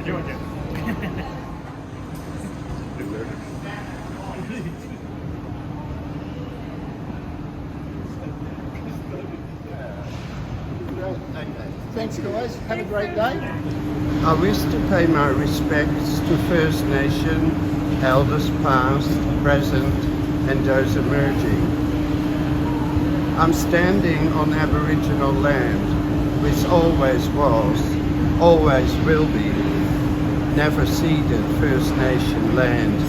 Georgia. Thanks guys, have a great day. I wish to pay my respects to First Nation, elders past, present and those emerging. I'm standing on Aboriginal land, which always was, always will be, never ceded First Nation land.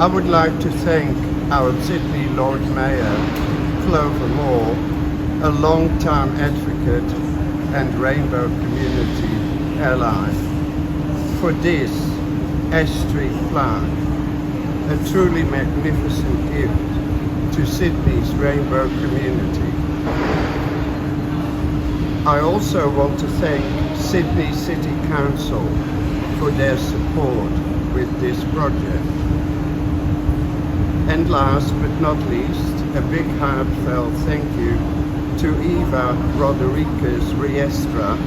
I would like to thank our Sydney Lord Mayor, Clover Moore, a long-time advocate and Rainbow community ally, for this Ash Street plaque, a truly magnificent gift to Sydney's Rainbow community. I also want to thank Sydney City Council for their support with this project. And last but not least, a big heartfelt thank you to Eva Rodriguez Riestra.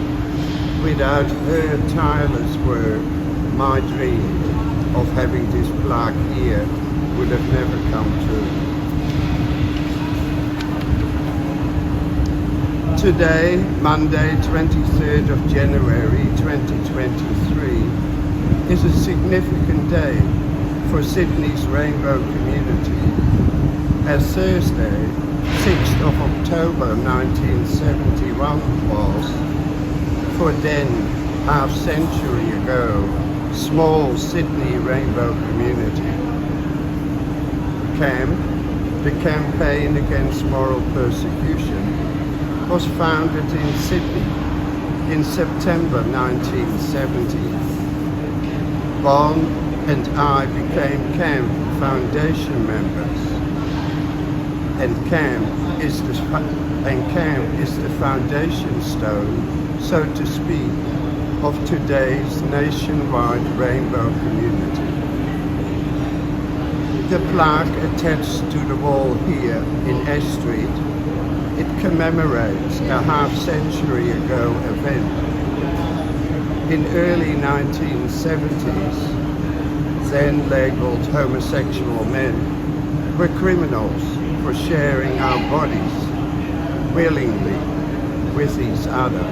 Without her tireless work, my dream of having this plaque here would have never come true. Today, Monday, 23rd of January 2023, is a significant day for Sydney's Rainbow community, as Thursday, 6th of October 1971 was, for then, half century ago, small Sydney Rainbow community. CAMP, the Campaign Against Moral Persecution, was founded in Sydney in September 1970. Waal and I became CAMP Foundation members, and CAMP is the foundation stone, so to speak, of today's nationwide Rainbow community. The plaque attached to the wall here in Ash Street, it commemorates a half-century ago event. In early 1970s, then labeled homosexual men were criminals for sharing our bodies willingly with each other.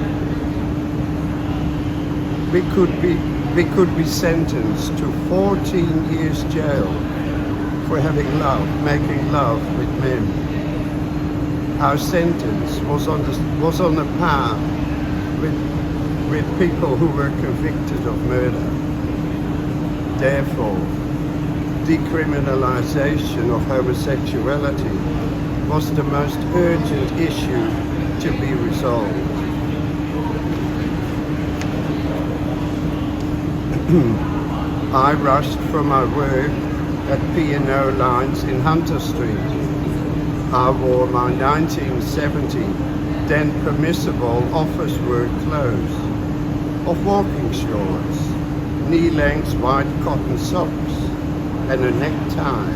We could be sentenced to 14 years jail for making love with men. Our sentence was on a par with people who were convicted of murder. Therefore, decriminalization of homosexuality was the most urgent issue to be resolved. I rushed from my work at P&O Lines in Hunter Street. I wore my 1970, then permissible office work clothes of walking shorts, knee-length white cotton socks, and a necktie.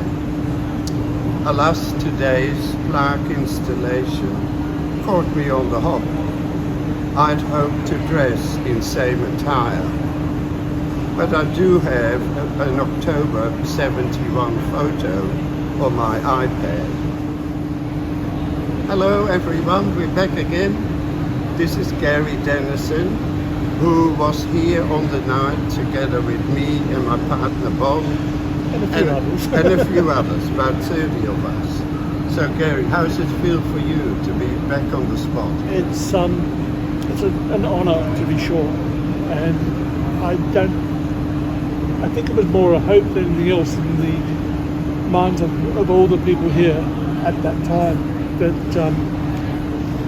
Alas, today's plaque installation caught me on the hop. I'd hoped to dress in same attire, but I do have an October 71 photo on my iPad. Hello everyone, we're back again. This is Gary Dennison, who was here on the night together with me and my partner Bob. And a few others. And a few others, about 30 of us. So Gary, how does it feel for you to be back on the spot? It's an honour, to be sure, and I think it was more a hope than anything else in the minds of all the people here at that time that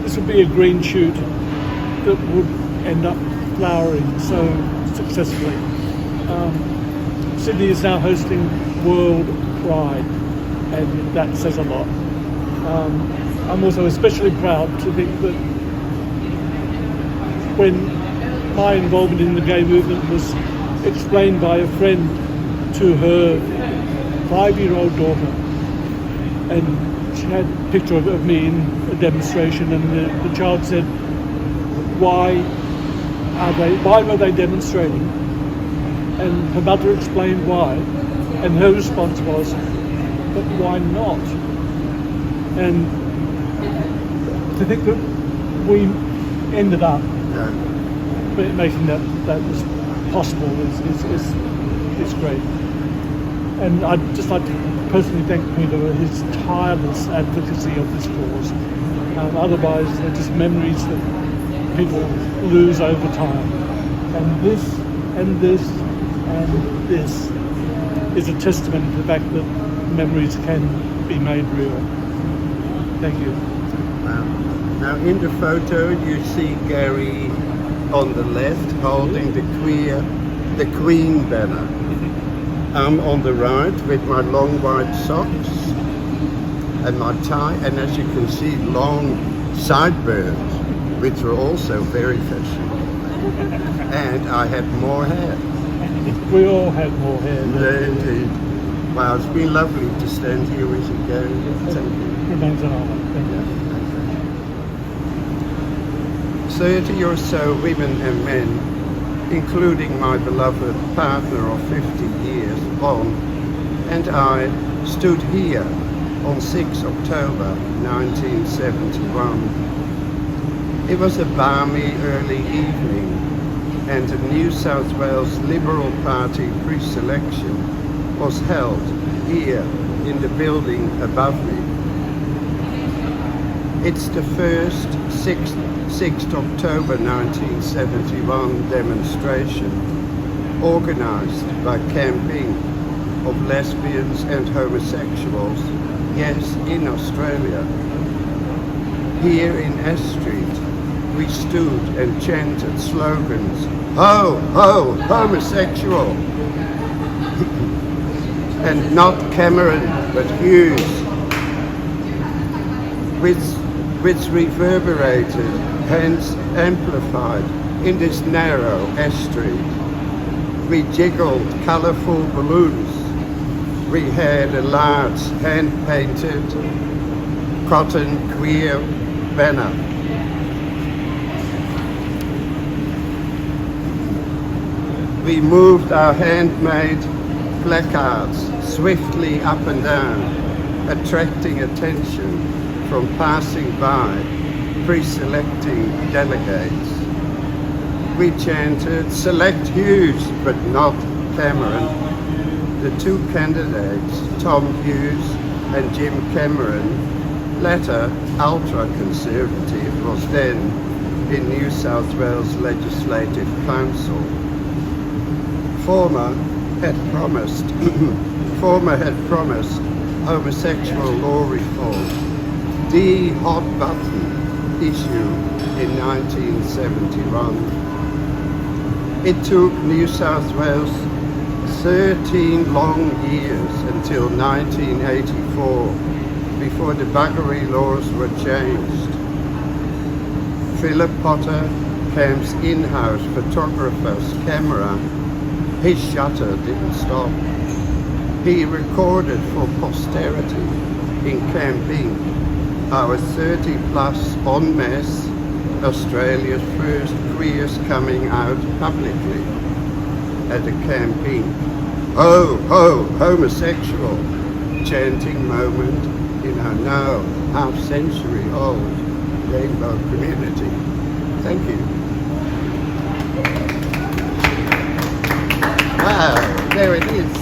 this would be a green shoot that would end up flowering so successfully. Sydney is now hosting World Pride, and that says a lot. I'm also especially proud to think that when my involvement in the gay movement was explained by a friend to her 5-year-old daughter, and she had a picture of me in a demonstration, and the child said, "Why why were they demonstrating? And her mother explained why, and her response was, but why not? And to think that we ended up making that was possible is great. And I'd just like to personally thank Peter for his tireless advocacy of this cause. Otherwise, they're just memories that people lose over time. And this is a testament to the fact that memories can be made real. Thank you. Now in the photo you see Gary on the left holding the Queen banner. I'm on the right with my long white socks and my tie, and as you can see, long sideburns, which were also very fashionable. And I had more hair. We all had more hair. Yeah, indeed. Wow, it's been lovely to stand here with you, Gary. Thank you. Remains an honour. Thank you. 30 or so women and men, including my beloved partner of 50 years on, and I stood here on 6 October 1971. It was a balmy early evening, and the New South Wales Liberal Party pre-selection was held here in the building above me. It's the first 6th October 1971 demonstration organised by camping of lesbians and homosexuals, yes, in Australia. Here in S Street, we stood and chanted slogans, "Ho, ho, homosexual!" and not Cameron, but Hughes, which reverberated, hence amplified, in this narrow S Street. We jiggled colourful balloons. We had a large hand-painted cotton queer banner. We moved our handmade placards swiftly up and down, attracting attention from passing by, pre-selecting delegates. We chanted, "Select Hughes, but not Cameron." The two candidates, Tom Hughes and Jim Cameron, latter ultra-conservative, was then in New South Wales Legislative Council. Former had promised homosexual law reform, the hot button issue in 1971. It took New South Wales 13 long years until 1984 before the buggery laws were changed. Philip Potter, Camp's in-house photographer's camera, his shutter didn't stop. He recorded for posterity in Camp Inc. our 30-plus en masse, Australia's first queers coming out publicly at a Camp Inc. "Ho, ho, homosexual!" chanting moment in our now half-century-old rainbow community. Thank you. Wow, there it is.